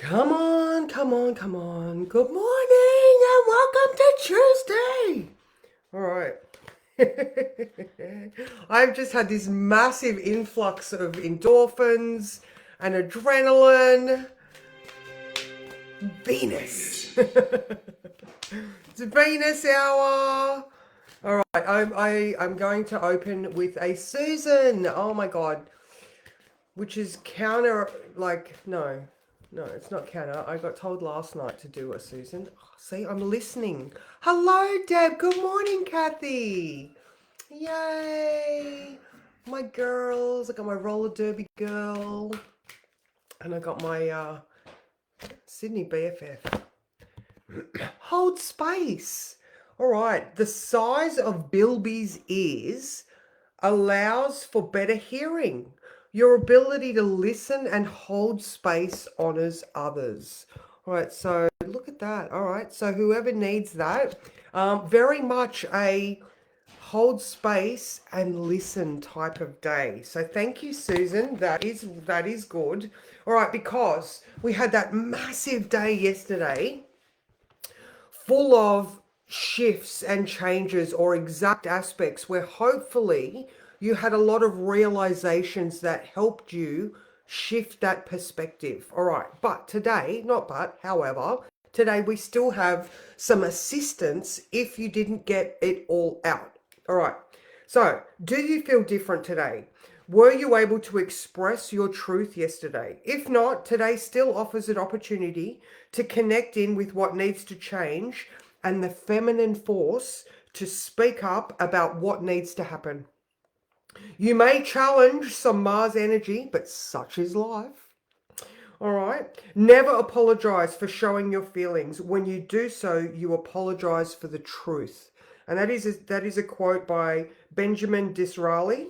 Come on, come on, come on. Good morning and welcome to Tuesday. All right. I've just had this massive influx of endorphins and adrenaline. Venus. It's Venus hour. All right. I'm going to open with a Susan. Oh my God. Which is counter, like, no, it's not counter. I got told last night to do a Susan. Oh, see, I'm listening. Hello, Deb. Good morning, Kathy. Yay. My girls. I got my roller derby girl. And I got my Sydney BFF. Hold space. All right. The size of Bilby's ears allows for better hearing. Your ability to listen and hold space honors others. All right, so look at that. All right, so whoever needs that, very much a hold space and listen type of day. So thank you, Susan. That is good. All right, because we had that massive day yesterday, full of shifts and changes or exact aspects where hopefully you had a lot of realizations that helped you shift that perspective. All right, but today, not but, however, today we still have some assistance if you didn't get it all out. All right, so do you feel different today? Were you able to express your truth yesterday? If not, today still offers an opportunity to connect in with what needs to change and the feminine force to speak up about what needs to happen. You may challenge some Mars energy, but such is life. All right. Never apologize for showing your feelings. When you do so, you apologize for the truth. And that is a quote by Benjamin Disraeli.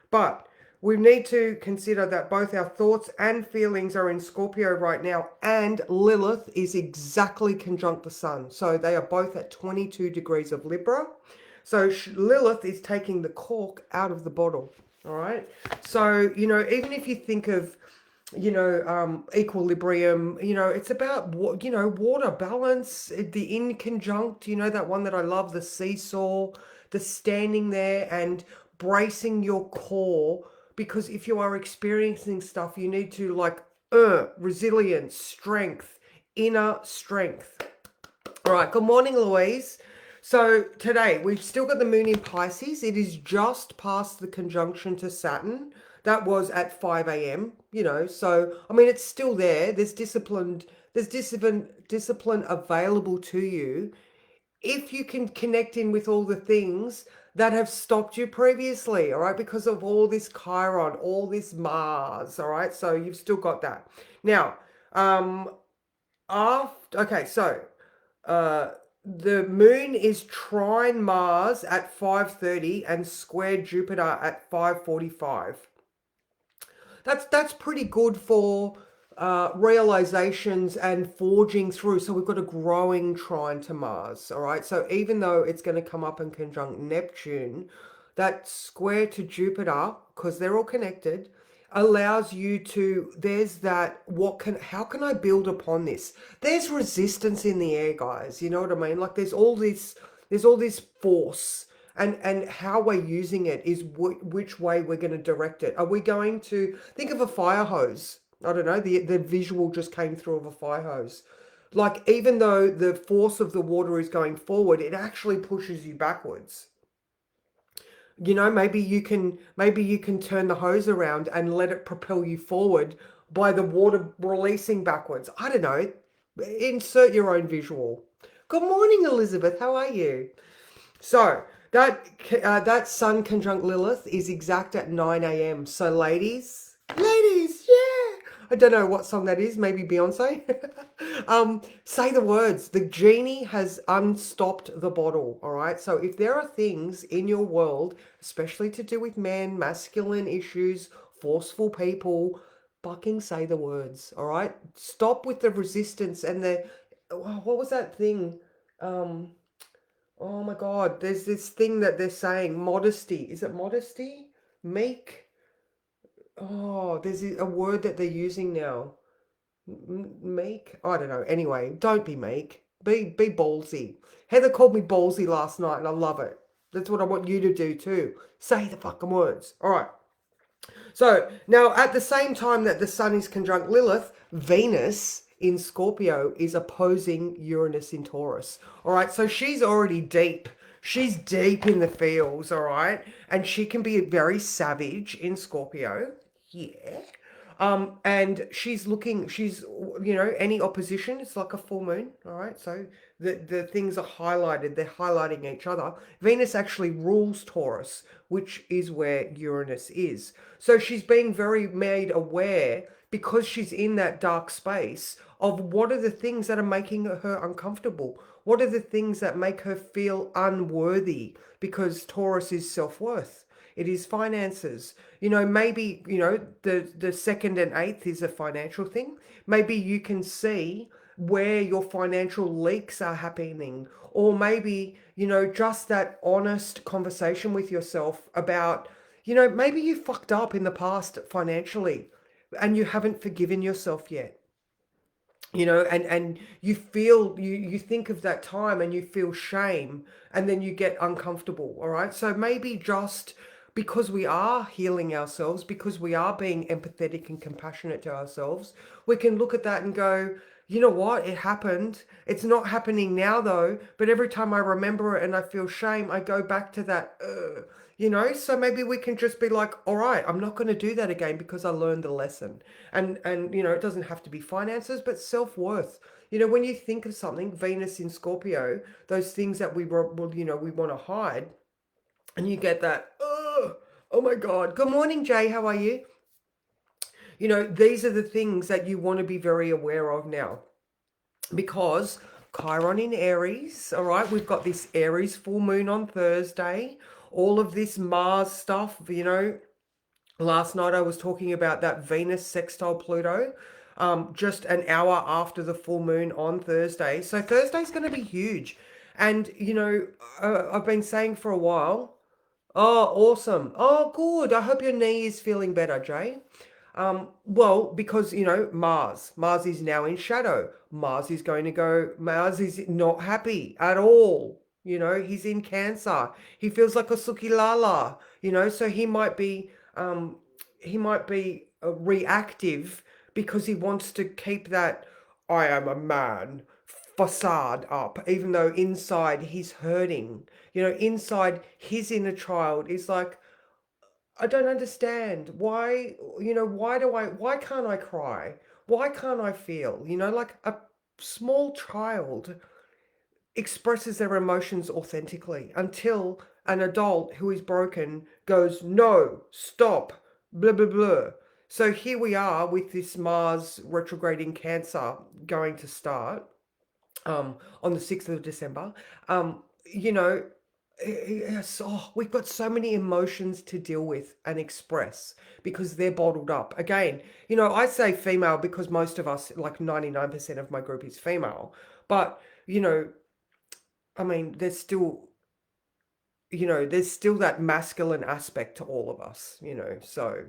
But we need to consider that both our thoughts and feelings are in Scorpio right now, and Lilith is exactly conjunct the sun. So they are both at 22 degrees of Libra. So Lilith is taking the cork out of the bottle. All right. So, even if you think of, equilibrium, it's about what, water balance, the in conjunct, that one that I love, the seesaw, the standing there and bracing your core, because if you are experiencing stuff, you need to resilience, strength, inner strength. All right. Good morning, Louise. So today we've still got the moon in Pisces. It is just past the conjunction to Saturn. That was at 5 a.m. So I mean it's still there. There's discipline available to you if you can connect in with all the things that have stopped you previously, all right, because of all this Chiron, all this Mars, all right. So you've still got that. Now, the moon is trine Mars at 5:30 and square Jupiter at 5:45. That's pretty good for realizations and forging through. So we've got a growing trine to Mars. All right. So even though it's going to come up in conjunct Neptune, that square to Jupiter, because they're all connected, allows you to, there's that, how can I build upon this? There's resistance in the air, guys. You know what I mean? Like there's all this force. And how we're using it is which way we're going to direct it. Are we going to think of a fire hose? I don't know. The visual just came through of a fire hose. Like even though the force of the water is going forward, it actually pushes you backwards. Maybe you can turn the hose around and let it propel you forward by the water releasing backwards. I don't know. Insert your own visual. Good morning, Elizabeth. How are you? So that Sun conjunct Lilith is exact at 9 a.m. So ladies, yeah. I don't know what song that is. Maybe Beyonce. Say the words. The genie has unstopped the bottle. All right. So if there are things in your world, especially to do with men, masculine issues, forceful people, fucking say the words. All right. Stop with the resistance and what was that thing? Oh my God, there's this thing that they're saying, modesty. Is it modesty? Meek? Oh, there's a word that they're using now. Meek? I don't know. Anyway, don't be meek. Be ballsy. Heather called me ballsy last night and I love it. That's what I want you to do too. Say the fucking words. All right. So now at the same time that the sun is conjunct Lilith, Venus in Scorpio is opposing Uranus in Taurus. All right. So she's already deep. She's deep in the feels. All right. And she can be very savage in Scorpio. Yeah. And she's looking, any opposition, it's like a full moon, all right? So the things are highlighted, they're highlighting each other. Venus actually rules Taurus, which is where Uranus is. So she's being very made aware because she's in that dark space of what are the things that are making her uncomfortable. What are the things that make her feel unworthy? Because Taurus is self-worth. It is finances. Maybe, the second and eighth is a financial thing. Maybe you can see where your financial leaks are happening. Or maybe, just that honest conversation with yourself about, maybe you fucked up in the past financially and you haven't forgiven yourself yet. And you feel you think of that time and you feel shame and then you get uncomfortable. All right, so maybe just because we are healing ourselves, because we are being empathetic and compassionate to ourselves, we can look at that and go, you know what, it happened, it's not happening now though, but every time I remember it and I feel shame, I go back to that. So maybe we can just be like, all right, I'm not going to do that again because I learned the lesson. And it doesn't have to be finances, but self-worth. When you think of something, Venus in Scorpio, those things that we want to hide, and you get that, oh my God. Good morning, Jay. How are you? These are the things that you want to be very aware of now, because Chiron in Aries, all right, we've got this Aries full moon on Thursday, all of this Mars stuff, last night I was talking about that Venus sextile Pluto, just an hour after the full moon on Thursday. So Thursday's going to be huge. And, I've been saying for a while, oh, awesome. Oh, good. I hope your knee is feeling better, Jay. Well, because, Mars is now in shadow. Mars is not happy at all. He's in Cancer. He feels like a Suki Lala, so he might be reactive because he wants to keep that I am a man facade up, even though inside he's hurting. Inside his inner child is like, I don't understand why can't I cry? Why can't I feel? Like a small child expresses their emotions authentically until an adult who is broken goes, no, stop, blah, blah, blah. So here we are with this Mars retrograding Cancer going to start on the 6th of December. You know, we've got so many emotions to deal with and express because they're bottled up. Again, I say female because most of us, like 99% of my group is female. But, I mean, there's still that masculine aspect to all of us, so,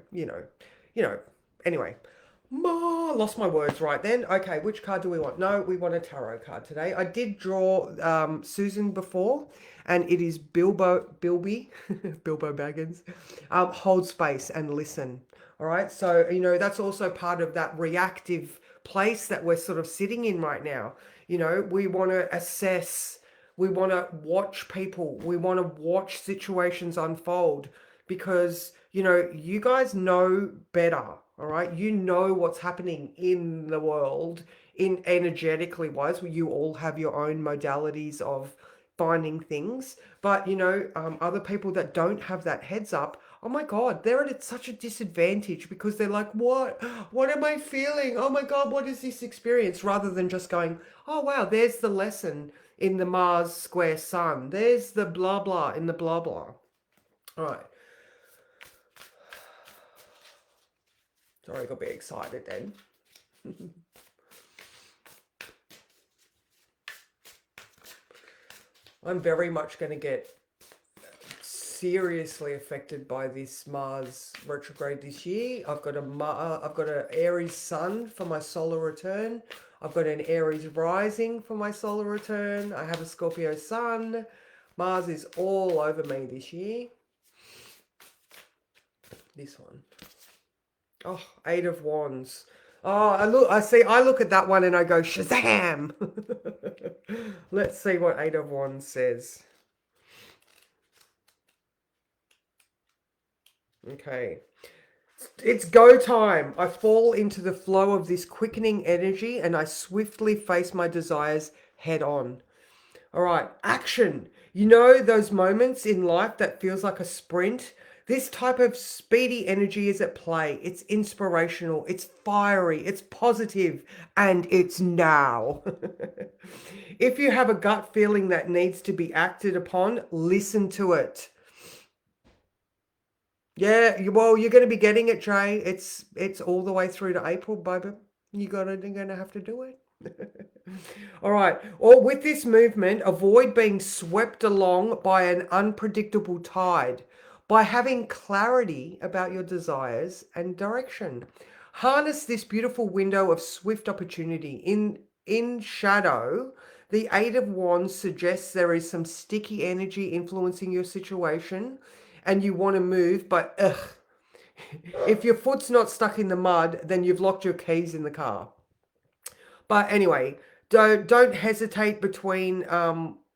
anyway. Lost my words right then. Okay, which card do we want? No, we want a tarot card today. I did draw Susan before, and it is Bilby, Bilbo Baggins. Hold space and listen. All right, so that's also part of that reactive place that we're sort of sitting in right now. We want to assess. We want to watch people. We want to watch situations unfold because, you guys know better, all right? You know what's happening in the world in energetically wise. You all have your own modalities of finding things. But, other people that don't have that heads up, oh my God, they're at such a disadvantage because they're like, what? What am I feeling? Oh my God, what is this experience? Rather than just going, oh wow, there's the lesson in the Mars square sun. There's the blah blah in the blah blah. All right. Sorry, I got a bit excited then. I'm very much going to get seriously affected by this Mars retrograde this year. I've got a Aries sun for my solar return. I've got an Aries rising for my solar return. I have a Scorpio sun. Mars is all over me this year. This one. Oh, Eight of Wands. Oh, I look at that one and I go, Shazam! Let's see what Eight of Wands says. Okay. It's go time. I fall into the flow of this quickening energy and I swiftly face my desires head on. All right, action. You know those moments in life that feels like a sprint? This type of speedy energy is at play. It's inspirational, it's fiery, it's positive, and it's now. If you have a gut feeling that needs to be acted upon, listen to it. Yeah, well, you're going to be getting it, Jay. It's all the way through to April, baby. You're going to have to do it. All right. Or with this movement, avoid being swept along by an unpredictable tide by having clarity about your desires and direction. Harness this beautiful window of swift opportunity. In shadow, the Eight of Wands suggests there is some sticky energy influencing your situation and you want to move, but if your foot's not stuck in the mud, then you've locked your keys in the car. But anyway, don't hesitate between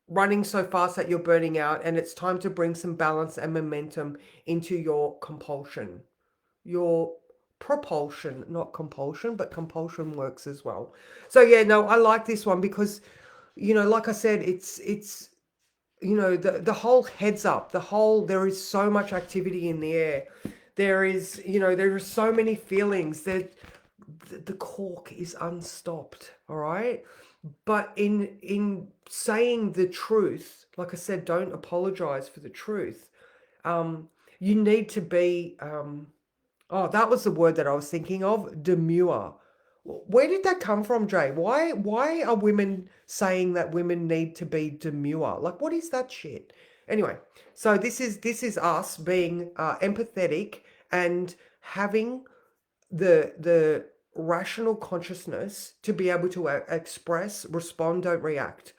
running so fast that you're burning out, and it's time to bring some balance and momentum into your compulsion. Your propulsion, not compulsion, but compulsion works as well. So yeah, no, I like this one because, like I said, it's the whole heads up, there is so much activity in the air. There are so many feelings that the cork is unstopped. All right. But in saying the truth, like I said, don't apologize for the truth. You need to be, oh, that was the word that I was thinking of, demure. Where did that come from, Jay? Why are women saying that women need to be demure? Like, what is that shit? Anyway, so this is us being empathetic and having the rational consciousness to be able to express, respond, don't react.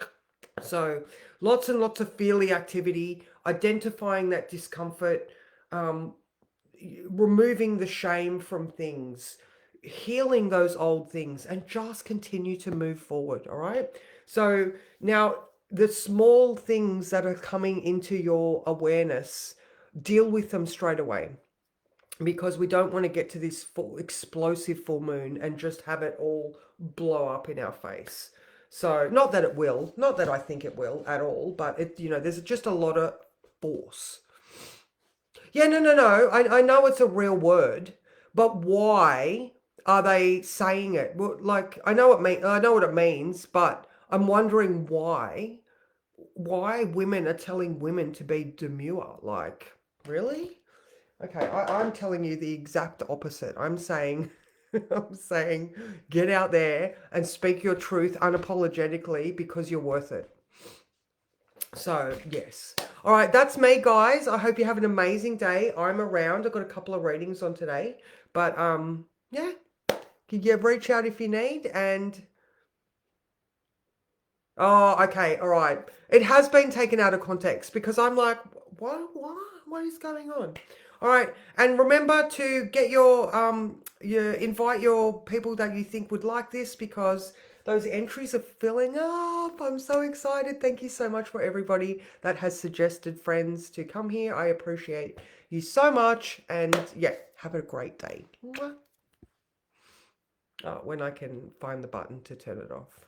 So lots and lots of feely activity, identifying that discomfort, removing the shame from things, healing those old things, and just continue to move forward. All right. So now the small things that are coming into your awareness, deal with them straight away, because we don't want to get to this explosive full moon and just have it all blow up in our face. So not that it will, not that I think it will at all, but there's just a lot of force. Yeah, no. I know it's a real word, but why are they saying it? Well, like, I know what it means, but I'm wondering why women are telling women to be demure. Like, really? Okay, I'm telling you the exact opposite. I'm saying get out there and speak your truth unapologetically because you're worth it. So, yes. All right, that's me, guys. I hope you have an amazing day. I'm around. I've got a couple of readings on today. But, yeah, you reach out if you need. And, oh, okay, all right. It has been taken out of context because I'm like, what is going on? All right, and remember to get your invite your people that you think would like this, because those entries are filling up. I'm so excited. Thank you so much for everybody that has suggested friends to come here. I appreciate you so much, and yeah, have a great day. Mwah. Oh, when I can find the button to turn it off.